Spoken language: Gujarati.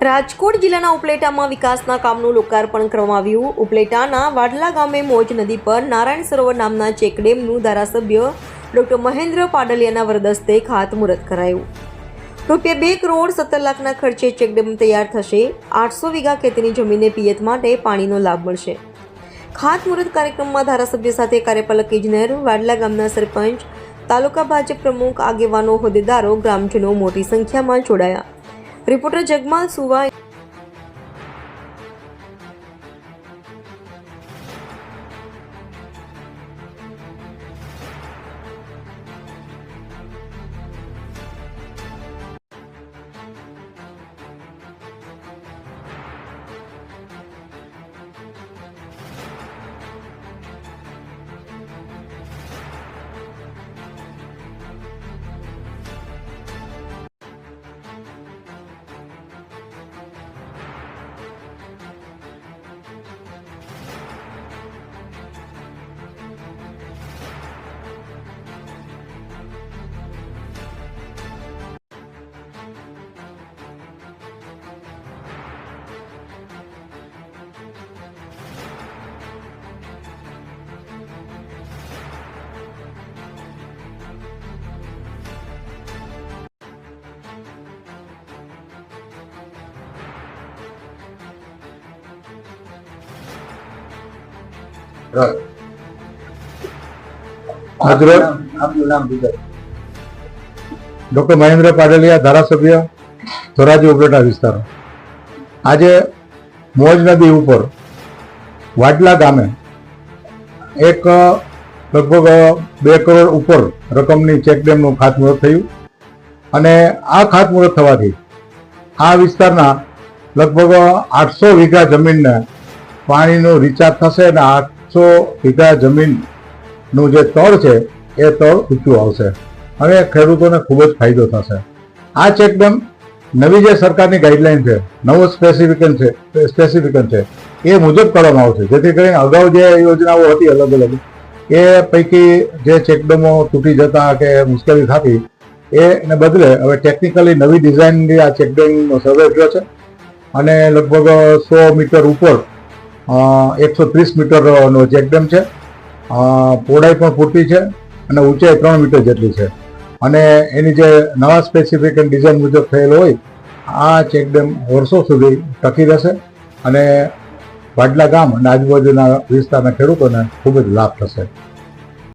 રાજકોટ જિલ્લાના ઉપલેટામાં વિકાસના કામનું લોકાર્પણ કરવામાં આવ્યું। ઉપલેટાના વાડલા ગામે મોજ નદી પર નારાયણ સરોવર નામના ચેકડેમનું ધારાસભ્ય ડોક્ટર મહેન્દ્ર પાડલિયાના વરદસ્તે ખાતમુહૂર્ત કરાયું। ₹2,17,00,000ના ખર્ચે ચેકડેમ તૈયાર થશે। 800 વીઘા ખેતીની જમીનને પિયત માટે પાણીનો લાભ મળશે। ખાતમુહૂર્ત કાર્યક્રમમાં ધારાસભ્ય સાથે કાર્યપાલક ઇજનેર, વાડલા ગામના સરપંચ, તાલુકા ભાજપ પ્રમુખ, આગેવાનો, હોદ્દેદારો, ગ્રામજનો મોટી સંખ્યામાં જોડાયા। રિપોર્ટર જગમાલ સુવા। ડોક્ટર મહેન્દ્ર પાડલિયા, ધારાસભ્ય, ધોરાજી ઉપલેટા વિસ્તાર। આજે મોજ નદી ઉપર વાડલા ગામે એક લગભગ 2 કરોડ ઉપર રકમની ચેકડેમનું ખાતમુહૂર્ત થયું અને આ ખાતમુહૂર્ત થવાથી આ વિસ્તારના લગભગ 800 વીઘા જમીનને પાણીનું રિચાર્જ થશે અને 800 વીઘા જમીનનું જે તળ છે એ તળ ઊંચું આવશે અને ખેડૂતોને ખૂબ જ ફાયદો થશે। આ ચેકડેમ નવી જે સરકારની ગાઈડલાઈન છે, નવું સ્પેસિફિકેશન છે એ મુજબ કરવામાં આવશે, જેથી કરીને અગાઉ જે યોજનાઓ હતી અલગ અલગ એ પૈકી જે ચેકડેમો તૂટી જતા કે મુશ્કેલી થતી એને બદલે હવે ટેકનિકલી નવી ડિઝાઇનની આ ચેકડેમનો સર્વે થયો છે અને લગભગ 100 મીટર ઉપર 130 મીટરનો ચેકડેમ છે। પહોળાઈ પણ પૂરતી છે અને ઊંચાઈ 3 મીટર જેટલી છે અને એની જે નવા સ્પેસિફિકેશન ડિઝાઇન મુજબ થયેલો હોય આ ચેકડેમ વર્ષો સુધી ટકી રહેશે અને વાડલા ગામ અને આજુબાજુના વિસ્તારના ખેડૂતોને ખૂબ જ લાભ થશે।